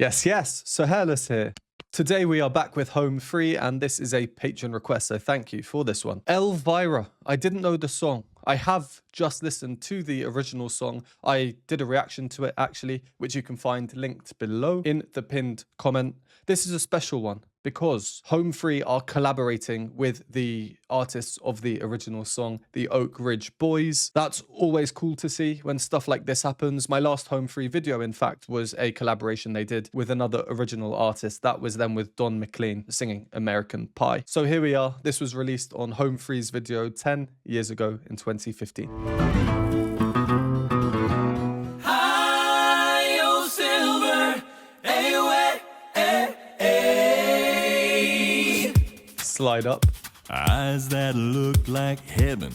Yes, yes. So Hairless here. Today we are back with Home Free, and this is a patron request, so thank you for this one. Elvira. I didn't know the song. I have just listened to the original song. I did a reaction to it, actually, which you can find linked below in the pinned comment. This is a special one because Home Free are collaborating with the artists of the original song, the Oak Ridge Boys. That's always cool to see when stuff like this happens. My last Home Free video, in fact, was a collaboration they did with another original artist. That was them with Don McLean singing American Pie. So here we are. This was released on Home Free's video 10 years ago in 2015. Slide up. Eyes that look like heaven,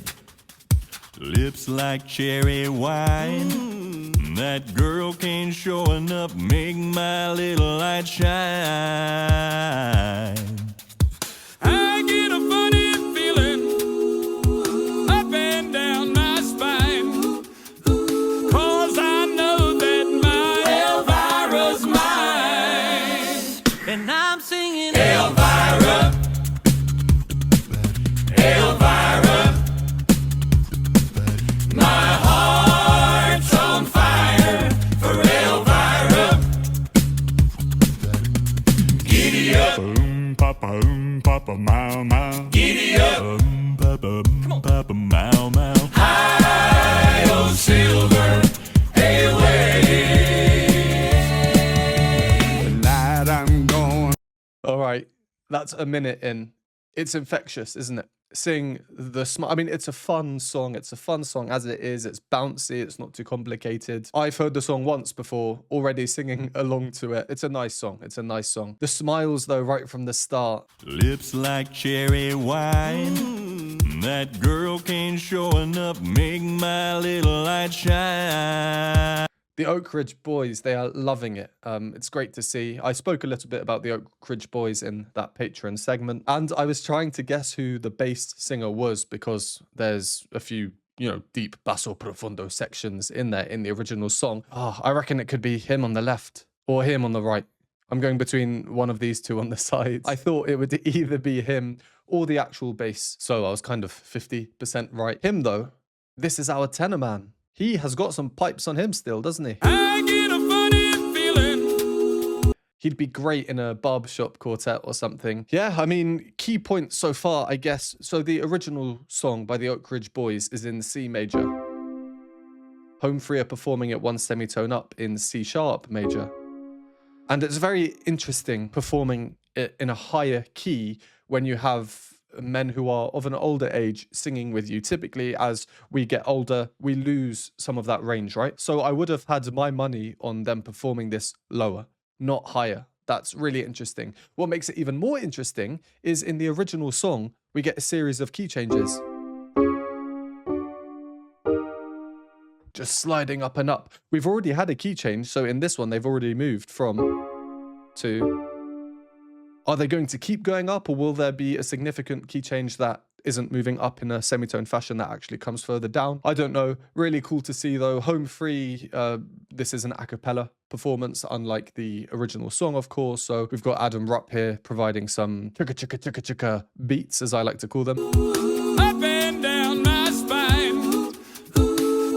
lips like cherry wine. That girl can't show enough, make my little light shine. I get a funny feeling up and down my spine, 'cause I know that my Elvira's mine. And I'm singing Elvira. Elvira, my heart's on fire for Elvira. Giddy up, papa, mow, mow. Giddy up, papa, mow, mow. High, oh silver, away. Tonight I'm going. All right, that's a minute in. It's infectious, isn't it? Sing the I mean, it's a fun song. It's a fun song as it is. It's bouncy. It's not too complicated. I've heard the song once before, already singing along to it. It's a nice song. It's a nice song. The smiles, though, right from the start. Lips like cherry wine. That girl can't show enough, make my little light shine. The Oak Ridge Boys, they are loving it. It's great to see. I spoke a little bit about the Oak Ridge Boys in that Patreon segment, and I was trying to guess who the bass singer was because there's a few, you know, deep basso profundo sections in there in the original song. Oh, I reckon it could be him on the left or him on the right. I'm going between one of these two on the sides. I thought it would either be him or the actual bass, so I was kind of 50% right. Him, though, this is our tenor man. He has got some pipes on him still, doesn't he? I get a funny feeling. He'd be great in a barbershop quartet or something. Yeah, I mean, key points so far, I guess. So the original song by the Oak Ridge Boys is in C major. Home Free are performing it one semitone up in C sharp major. And it's very interesting performing it in a higher key when you have men who are of an older age singing with you. Typically, as we get older, we lose some of that range, right? So I would have had my money on them performing this lower, not higher. That's really interesting. What makes it even more interesting is in the original song, we get a series of key changes. Just sliding up and up. We've already had a key change, so in this one, they've already moved from to... Are they going to keep going up, or will there be a significant key change that isn't moving up in a semitone fashion that actually comes further down? I don't know. Really cool to see, though. Home Free, this is an a cappella performance, unlike the original song, of course. So we've got Adam Rupp here providing some chicka chicka chicka chicka beats, as I like to call them. Up and down my spine,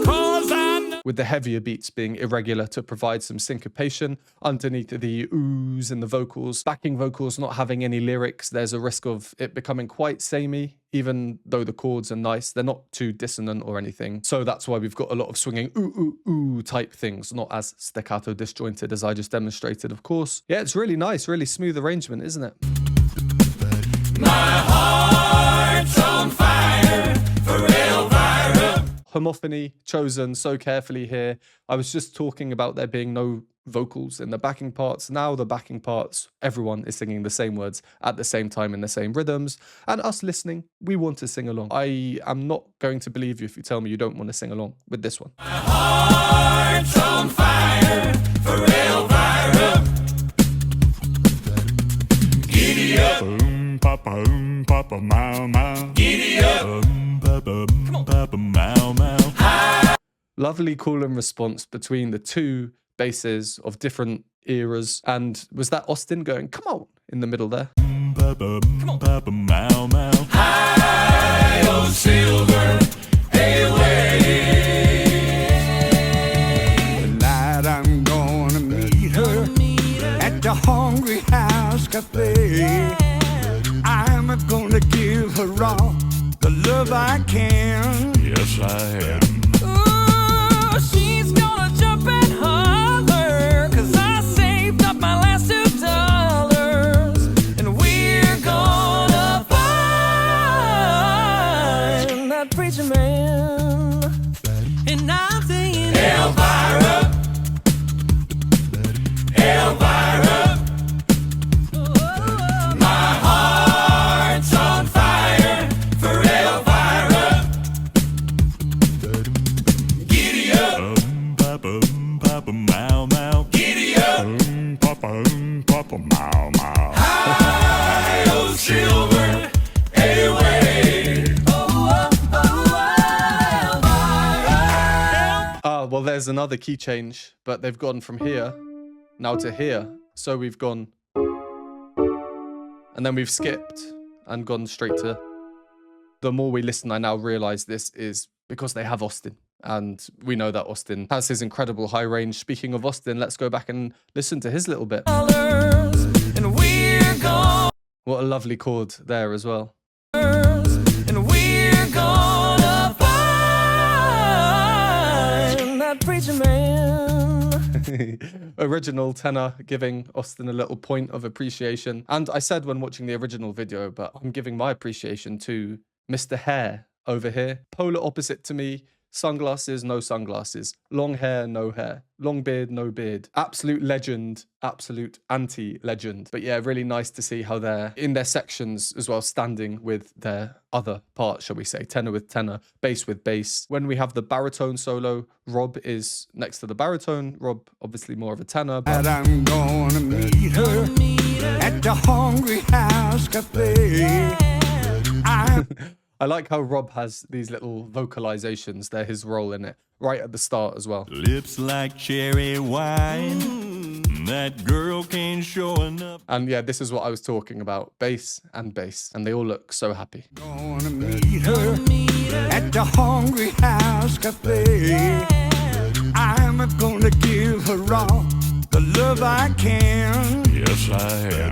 'cause I know. With the heavier beats being irregular to provide some syncopation underneath the oohs and the vocals. Backing vocals not having any lyrics, there's a risk of it becoming quite samey, even though the chords are nice. They're not too dissonant or anything. So that's why we've got a lot of swinging ooh, ooh, ooh type things, not as staccato disjointed as I just demonstrated, of course. Yeah, it's really nice, really smooth arrangement, isn't it? My heart's on fire for Elvira. Homophony chosen so carefully here. I was just talking about there being no vocals in the backing parts. Now the backing parts, everyone is singing the same words at the same time in the same rhythms. And us listening, we want to sing along. I am not going to believe you if you tell me you don't want to sing along with this one. My heart's on fire for Elvira. Giddy up, papa, mow, mow. Giddy up, papa, mow, mow. Lovely call and response between the two basses of different eras. And was that Austin going, come on, in the middle there? Hi, oh silver, away. Tonight I'm gonna meet her at the Hungry House Cafe. I'm gonna give her all the love I can. Yes, I am. Ooh, she's gonna jump and holler, 'cause I saved up my last $2, and we're gonna find that preacher man. And I'm singing Elvira, Elvira. My heart's on fire for Elvira. Giddy up, giddy up. High, oh silver, away. Ah, well, there's another key change, but they've gone from here now to here. So we've gone, and then we've skipped and gone straight to. The more we listen, I now realize this is because they have Austin. And we know that Austin has his incredible high range. Speaking of Austin, let's go back and listen to his little bit. And we're gonna, What a lovely chord there as well. and we're gonna find that preacher man. Original tenor giving Austin a little point of appreciation. And I said when watching the original video, but I'm giving my appreciation to Mr. Hair over here. Polar opposite to me. Sunglasses, no sunglasses. Long hair, no hair. Long beard, no beard. Absolute legend, absolute anti-legend. But yeah, really nice to see how they're in their sections as well, standing with their other part, shall we say. Tenor with tenor, bass with bass. When we have the baritone solo, Rob is next to the baritone. Rob, obviously more of a tenor. But And I'm gonna meet her at the Hungry House Cafe. I like how Rob has these little vocalizations. They're his role in it, right at the start as well. Lips like cherry wine. That girl can't show enough. And yeah, this is what I was talking about. Bass and bass. And they all look so happy. Gonna meet her at the Hungry House Cafe. I'm gonna give her all the love I can. Yes, I am.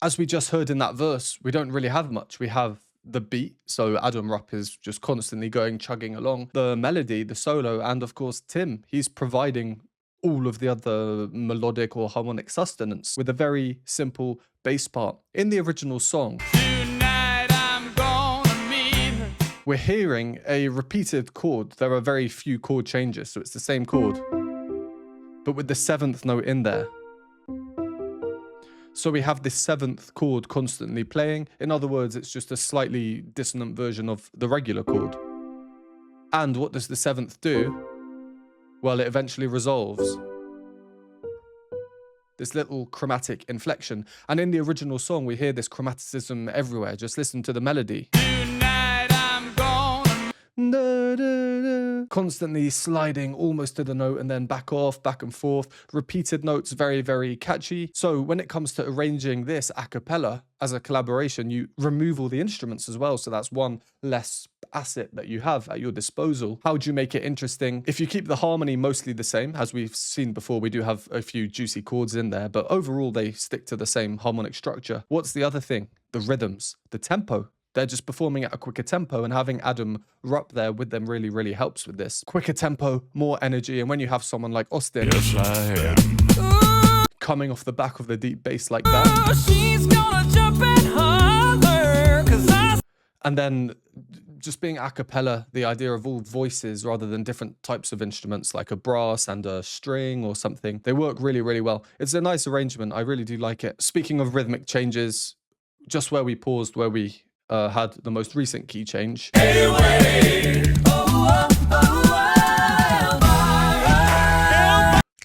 As we just heard in that verse, we don't really have much. We have the beat. So Adam Rupp is just constantly going, chugging along. The melody, the solo, and of course, Tim. He's providing all of the other melodic or harmonic sustenance with a very simple bass part. In the original song, Tonight I'm gonna meet her. we're hearing a repeated chord. There are very few chord changes, so it's the same chord, but with the 7th note in there. So we have this 7th chord constantly playing. In other words, it's just a slightly dissonant version of the regular chord. And what does the 7th do? Well, it eventually resolves. This little chromatic inflection. And in the original song, we hear this chromaticism everywhere. Just listen to the melody. Tonight I'm gonna. Constantly sliding almost to the note and then back off, back and forth. Repeated notes, very, very catchy. So when it comes to arranging this a cappella as a collaboration, you remove all the instruments as well. So that's one less asset that you have at your disposal. How do you make it interesting? If you keep the harmony mostly the same, as we've seen before, we do have a few juicy chords in there, but overall they stick to the same harmonic structure. What's the other thing? The rhythms, the tempo. They're just performing at a quicker tempo, and having Adam Rupp there with them really, really helps with this. Quicker tempo, more energy, and when you have someone like Austin Yes, I am. coming off the back of the deep bass like that, She's gonna jump and holler, 'cause I. and then just being a cappella, the idea of all voices rather than different types of instruments like a brass and a string or something, they work really, really well. It's a nice arrangement. I really do like it. Speaking of rhythmic changes, just where we paused, where we had the most recent key change.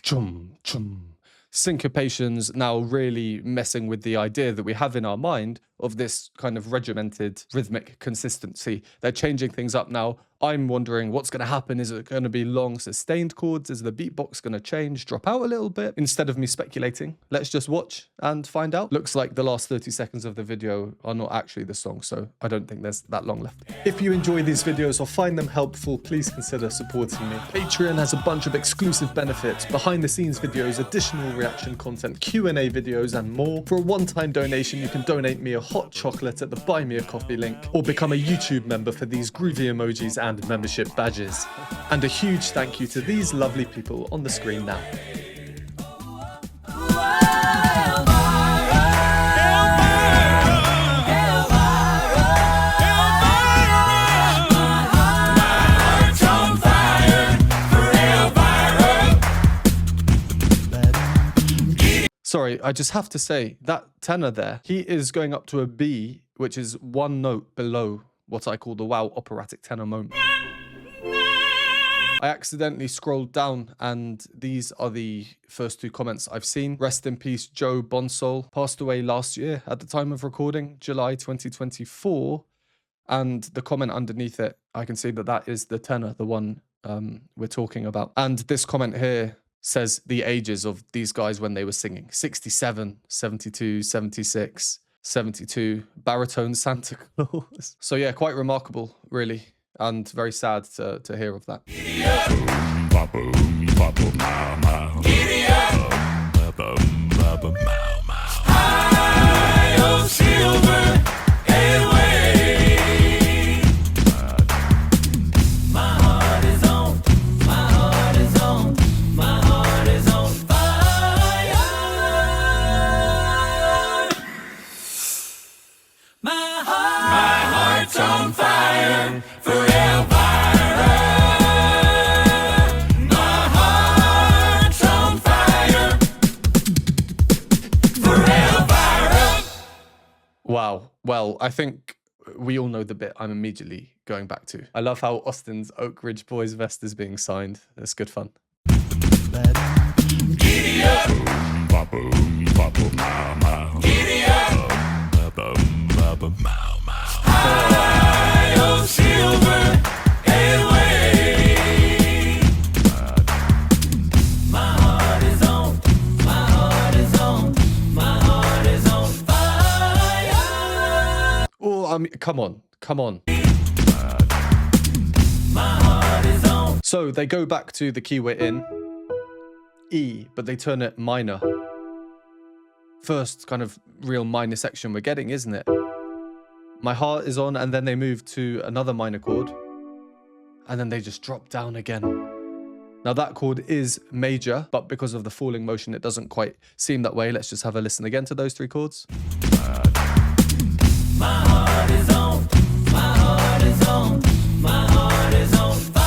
Chum, chum. Syncopations now really messing with the idea that we have in our mind of this kind of regimented rhythmic consistency. They're changing things up now. I'm wondering what's going to happen. Is it going to be long sustained chords? Is the beatbox going to change, drop out a little bit? Instead of me speculating, let's just watch and find out. Looks like the last 30 seconds of the video are not actually the song, so I don't think there's that long left. If you enjoy these videos or find them helpful, please consider supporting me. Patreon has a bunch of exclusive benefits, behind the scenes videos, additional reaction content, Q&A videos, and more. For a one-time donation, you can donate me a hot chocolate at the Buy Me a Coffee link, or become a YouTube member for these groovy emojis and membership badges. And a huge thank you to these lovely people on the screen now. Sorry, I just have to say, that tenor there, he is going up to a B, which is one note below what I call the wow operatic tenor moment. I accidentally scrolled down, and these are the first two comments I've seen. Rest in peace, Joe Bonsol. Passed away last year at the time of recording, July 2024. And the comment underneath it, I can see that that is the tenor, the one we're talking about. And this comment here says the ages of these guys when they were singing. 67, 72, 76, 72, baritone Santa Claus. So yeah, quite remarkable, really, and very sad to hear of that. On fire for Elvira. My heart's on fire for Elvira. Wow. Well, I think we all know the bit I'm immediately going back to. I love how Austin's Oak Ridge Boys vest is being signed. It's good fun. Giddy up. Giddy up. High on silver away. My heart is on, my heart is on, my heart is on fire. Oh, I mean, come on. My heart is on. So they go back to the key we're in, E, but they turn it minor. First kind of real minor section we're getting, isn't it? My heart is on, and then they move to another minor chord, and then they just drop down again. Now that chord is major, but because of the falling motion, it doesn't quite seem that way. Let's just have a listen again to those three chords. My heart is on, my heart is on, my heart is on fire.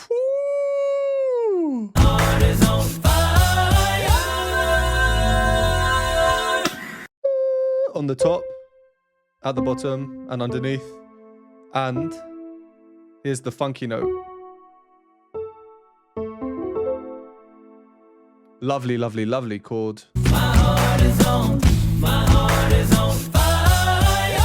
Woo! Heart is on fire. On the top, at the bottom, and underneath. And here's the funky note. Lovely, lovely, lovely chord. My heart is on, my heart is on fire.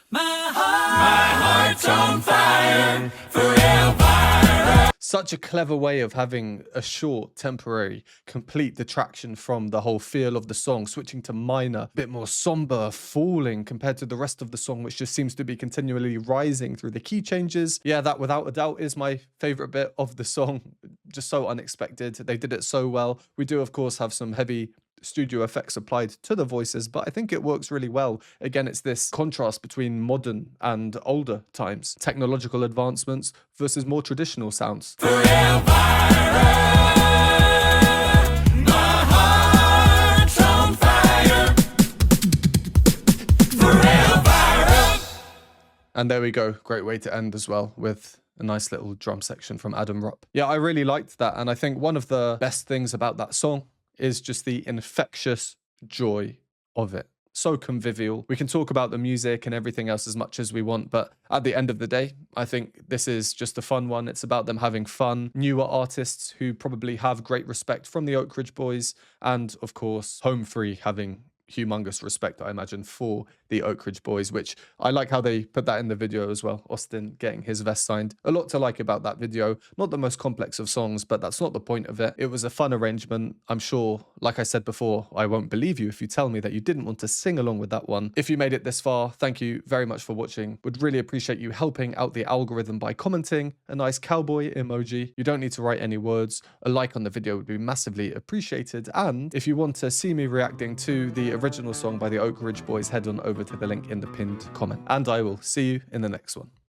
My heart's on fire for Elvira. Such a clever way of having a short, temporary, complete detraction from the whole feel of the song, switching to minor, a bit more somber, falling compared to the rest of the song, which just seems to be continually rising through the key changes. Yeah, that without a doubt is my favorite bit of the song. Just so unexpected. They did it so well. We do, of course, have some heavy studio effects applied to the voices, but I think it works really well. Again, it's this contrast between modern and older times, technological advancements versus more traditional sounds. For Elvira, my heart's on fire. For Elvira. And there we go. Great way to end as well, with a nice little drum section from Adam Rupp. Yeah, I really liked that. And I think one of the best things about that song is just the infectious joy of it. so convivial. We can talk about the music and everything else as much as we want, but at the end of the day, I think this is just a fun one. It's about them having fun, newer artists who probably have great respect from the Oak Ridge Boys, and of course, Home Free having humongous respect, I imagine, for the Oak Ridge Boys, which I like how they put that in the video as well. Austin getting his vest signed. A lot to like about that video. Not the most complex of songs, but that's not the point of it. It was a fun arrangement. I'm sure, like I said before, I won't believe you if you tell me that you didn't want to sing along with that one. If you made it this far, thank you very much for watching. Would really appreciate you helping out the algorithm by commenting a nice cowboy emoji. You don't need to write any words. A like on the video would be massively appreciated. And if you want to see me reacting to the original song by the Oak Ridge Boys, head on over to the link in the pinned comment. And I will see you in the next one.